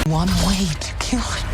One way to kill it.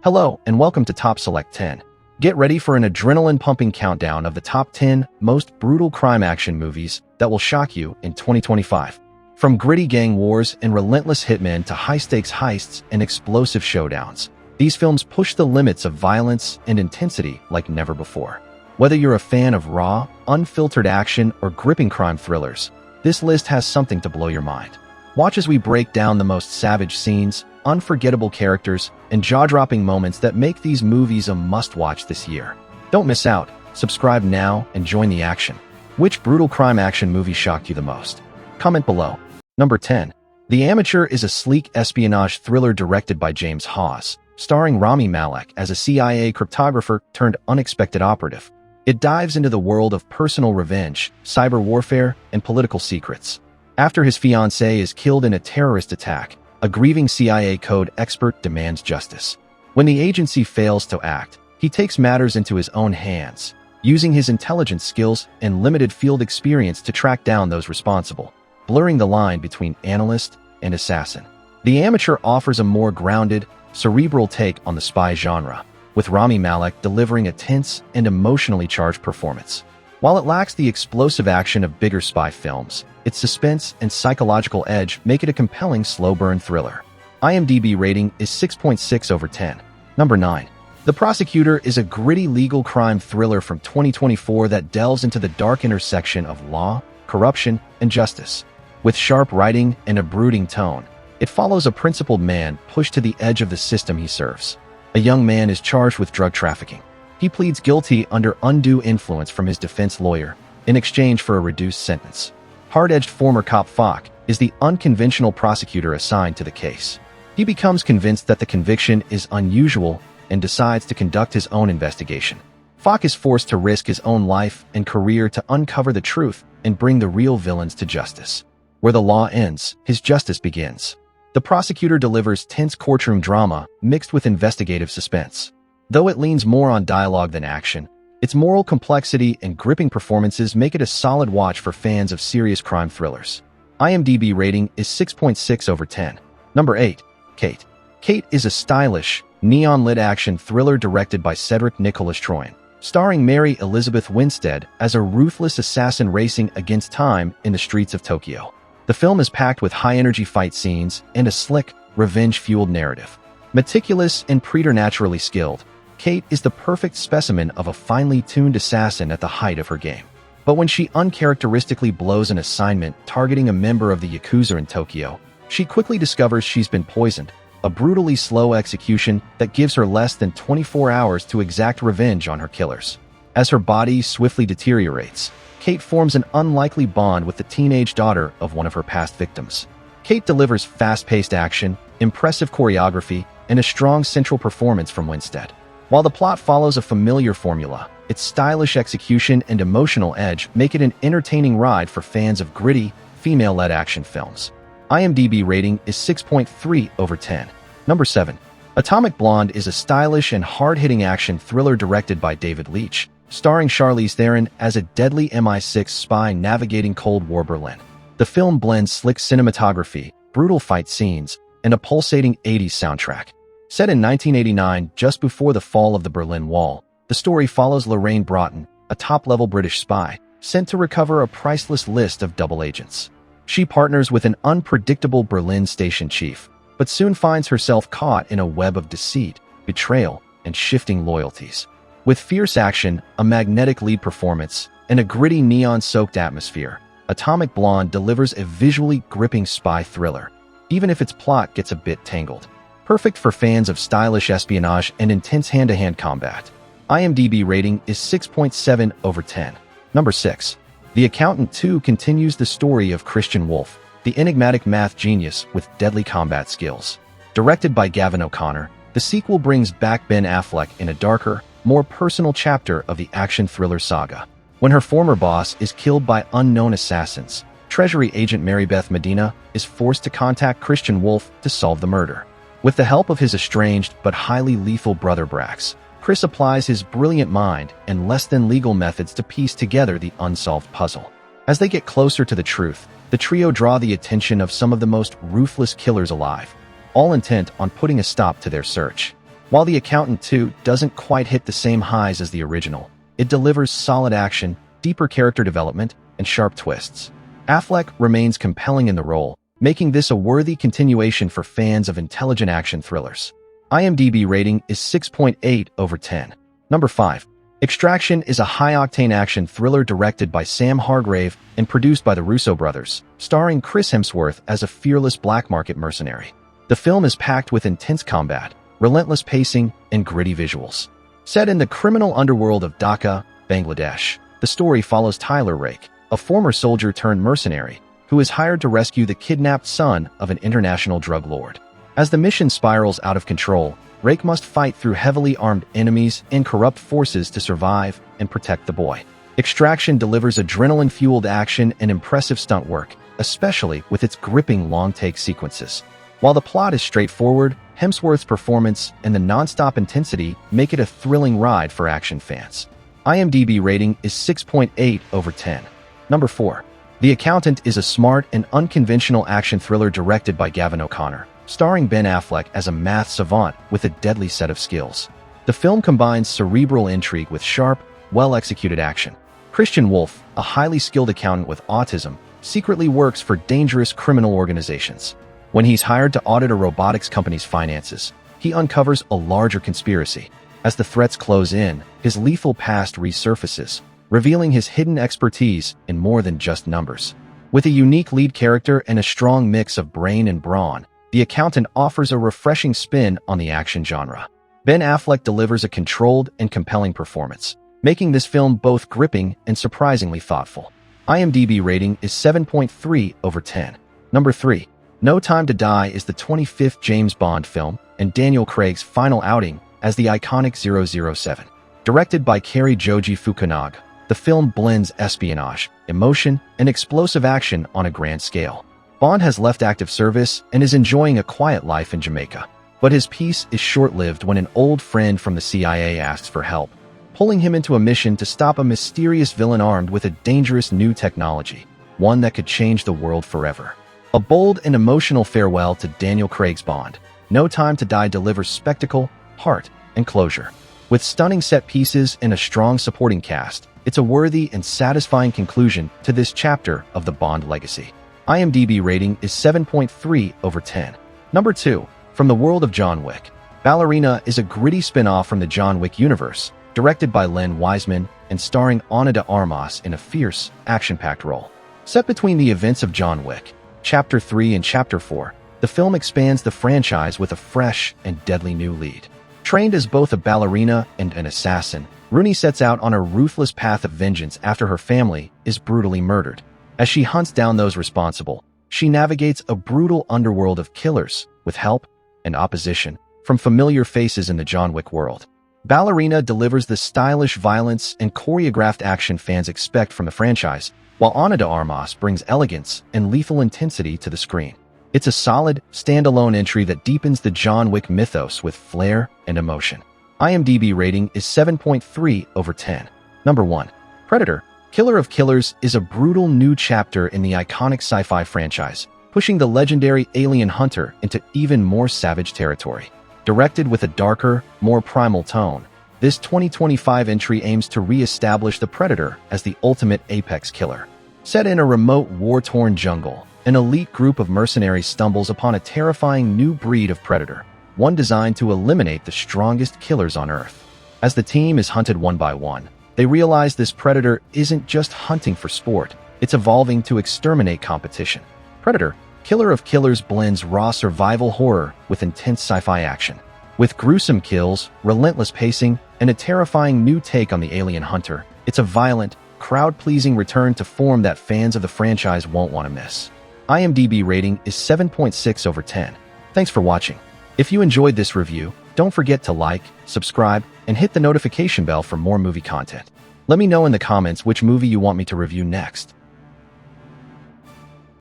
Hello, and welcome to Top Select 10. Get ready for an adrenaline-pumping countdown of the top 10 most brutal crime action movies that will shock you in 2025. From gritty gang wars and relentless hitmen to high-stakes heists and explosive showdowns, these films push the limits of violence and intensity like never before. Whether you're a fan of raw, unfiltered action or gripping crime thrillers, this list has something to blow your mind. Watch as we break down the most savage scenes, unforgettable characters, and jaw-dropping moments that make these movies a must-watch this year. Don't miss out. Subscribe now and join the action. Which brutal crime action movie shocked you the most? Comment below. Number 10. The Amateur is a sleek espionage thriller directed by James Hawes, starring Rami Malek as a CIA cryptographer turned unexpected operative. It dives into the world of personal revenge, cyber warfare, and political secrets. After his fiancée is killed in a terrorist attack, a grieving CIA code expert demands justice. When the agency fails to act, he takes matters into his own hands, using his intelligence skills and limited field experience to track down those responsible, blurring the line between analyst and assassin. The Amateur offers a more grounded, cerebral take on the spy genre, with Rami Malek delivering a tense and emotionally charged performance. While it lacks the explosive action of bigger spy films, its suspense and psychological edge make it a compelling slow-burn thriller. IMDb rating is 6.6 over 10. Number 9. The Prosecutor is a gritty legal crime thriller from 2024 that delves into the dark intersection of law, corruption, and justice. With sharp writing and a brooding tone, it follows a principled man pushed to the edge of the system he serves. A young man is charged with drug trafficking. He pleads guilty under undue influence from his defense lawyer in exchange for a reduced sentence. Hard-edged former cop Falk is the unconventional prosecutor assigned to the case. He becomes convinced that the conviction is unusual and decides to conduct his own investigation. Falk is forced to risk his own life and career to uncover the truth and bring the real villains to justice. Where the law ends, his justice begins. The Prosecutor delivers tense courtroom drama mixed with investigative suspense. Though it leans more on dialogue than action, its moral complexity and gripping performances make it a solid watch for fans of serious crime thrillers. IMDb rating is 6.6 over 10. Number 8. Kate. Kate is a stylish, neon-lit action thriller directed by Cedric Nicholas Troyan, starring Mary Elizabeth Winstead as a ruthless assassin racing against time in the streets of Tokyo. The film is packed with high-energy fight scenes and a slick, revenge-fueled narrative. Meticulous and preternaturally skilled, Kate is the perfect specimen of a finely tuned assassin at the height of her game. But when she uncharacteristically blows an assignment targeting a member of the Yakuza in Tokyo, she quickly discovers she's been poisoned, a brutally slow execution that gives her less than 24 hours to exact revenge on her killers. As her body swiftly deteriorates, Kate forms an unlikely bond with the teenage daughter of one of her past victims. Kate delivers fast-paced action, impressive choreography, and a strong central performance from Winstead. While the plot follows a familiar formula, its stylish execution and emotional edge make it an entertaining ride for fans of gritty, female-led action films. IMDb rating is 6.3 over 10. Number 7. Atomic Blonde is a stylish and hard-hitting action thriller directed by David Leitch, starring Charlize Theron as a deadly MI6 spy navigating Cold War Berlin. The film blends slick cinematography, brutal fight scenes, and a pulsating 80s soundtrack. Set in 1989, just before the fall of the Berlin Wall, the story follows Lorraine Broughton, a top-level British spy, sent to recover a priceless list of double agents. She partners with an unpredictable Berlin station chief, but soon finds herself caught in a web of deceit, betrayal, and shifting loyalties. With fierce action, a magnetic lead performance, and a gritty neon-soaked atmosphere, Atomic Blonde delivers a visually gripping spy thriller, even if its plot gets a bit tangled. Perfect for fans of stylish espionage and intense hand-to-hand combat. IMDb rating is 6.7 over 10. Number 6. The Accountant 2 continues the story of Christian Wolff, the enigmatic math genius with deadly combat skills. Directed by Gavin O'Connor, the sequel brings back Ben Affleck in a darker, more personal chapter of the action thriller saga. When her former boss is killed by unknown assassins, Treasury agent Mary Beth Medina is forced to contact Christian Wolff to solve the murder. With the help of his estranged but highly lethal brother Brax, Chris applies his brilliant mind and less-than-legal methods to piece together the unsolved puzzle. As they get closer to the truth, the trio draw the attention of some of the most ruthless killers alive, all intent on putting a stop to their search. While The Accountant 2 doesn't quite hit the same highs as the original, it delivers solid action, deeper character development, and sharp twists. Affleck remains compelling in the role, making this a worthy continuation for fans of intelligent action thrillers. IMDb rating is 6.8 over 10. Number 5. Extraction is a high-octane action thriller directed by Sam Hargrave and produced by the Russo brothers, starring Chris Hemsworth as a fearless black market mercenary. The film is packed with intense combat, relentless pacing, and gritty visuals. Set in the criminal underworld of Dhaka, Bangladesh, the story follows Tyler Rake, a former soldier-turned-mercenary, who is hired to rescue the kidnapped son of an international drug lord. As the mission spirals out of control, Rake must fight through heavily armed enemies and corrupt forces to survive and protect the boy. Extraction delivers adrenaline-fueled action and impressive stunt work, especially with its gripping long-take sequences. While the plot is straightforward, Hemsworth's performance and the non-stop intensity make it a thrilling ride for action fans. IMDb rating is 6.8 over 10. Number 4. The Accountant is a smart and unconventional action thriller directed by Gavin O'Connor, starring Ben Affleck as a math savant with a deadly set of skills. The film combines cerebral intrigue with sharp, well-executed action. Christian Wolff, a highly skilled accountant with autism, secretly works for dangerous criminal organizations. When he's hired to audit a robotics company's finances, he uncovers a larger conspiracy. As the threats close in, his lethal past resurfaces, revealing his hidden expertise in more than just numbers. With a unique lead character and a strong mix of brain and brawn, The Accountant offers a refreshing spin on the action genre. Ben Affleck delivers a controlled and compelling performance, making this film both gripping and surprisingly thoughtful. IMDb rating is 7.3 over 10. Number 3. No Time to Die is the 25th James Bond film and Daniel Craig's final outing as the iconic 007. Directed by Cary Joji Fukunaga, the film blends espionage, emotion, and explosive action on a grand scale. Bond has left active service and is enjoying a quiet life in Jamaica. But his peace is short-lived when an old friend from the CIA asks for help, pulling him into a mission to stop a mysterious villain armed with a dangerous new technology, one that could change the world forever. A bold and emotional farewell to Daniel Craig's Bond, No Time to Die delivers spectacle, heart, and closure. With stunning set pieces and a strong supporting cast, it's a worthy and satisfying conclusion to this chapter of the Bond legacy. IMDb rating is 7.3 over 10. Number 2. From the world of John Wick, Ballerina is a gritty spin-off from the John Wick universe, directed by Len Wiseman and starring Ana de Armas in a fierce, action-packed role. Set between the events of John Wick, Chapter 3 and Chapter 4, the film expands the franchise with a fresh and deadly new lead. Trained as both a ballerina and an assassin, Rooney sets out on a ruthless path of vengeance after her family is brutally murdered. As she hunts down those responsible, she navigates a brutal underworld of killers, with help and opposition from familiar faces in the John Wick world. Ballerina delivers the stylish violence and choreographed action fans expect from the franchise, while Ana de Armas brings elegance and lethal intensity to the screen. It's a solid, standalone entry that deepens the John Wick mythos with flair and emotion. IMDb rating is 7.3 over 10. Number 1. Predator, Killer of Killers is a brutal new chapter in the iconic sci-fi franchise, pushing the legendary alien hunter into even more savage territory. Directed with a darker, more primal tone, this 2025 entry aims to re-establish the Predator as the ultimate apex killer. Set in a remote, war-torn jungle, an elite group of mercenaries stumbles upon a terrifying new breed of predator, one designed to eliminate the strongest killers on Earth. As the team is hunted one by one, they realize this predator isn't just hunting for sport, it's evolving to exterminate competition. Predator, Killer of Killers blends raw survival horror with intense sci-fi action. With gruesome kills, relentless pacing, and a terrifying new take on the alien hunter, it's a violent, crowd-pleasing return to form that fans of the franchise won't want to miss. IMDb rating is 7.6 over 10. Thanks for watching. If you enjoyed this review, don't forget to like, subscribe, and hit the notification bell for more movie content. Let me know in the comments which movie you want me to review next.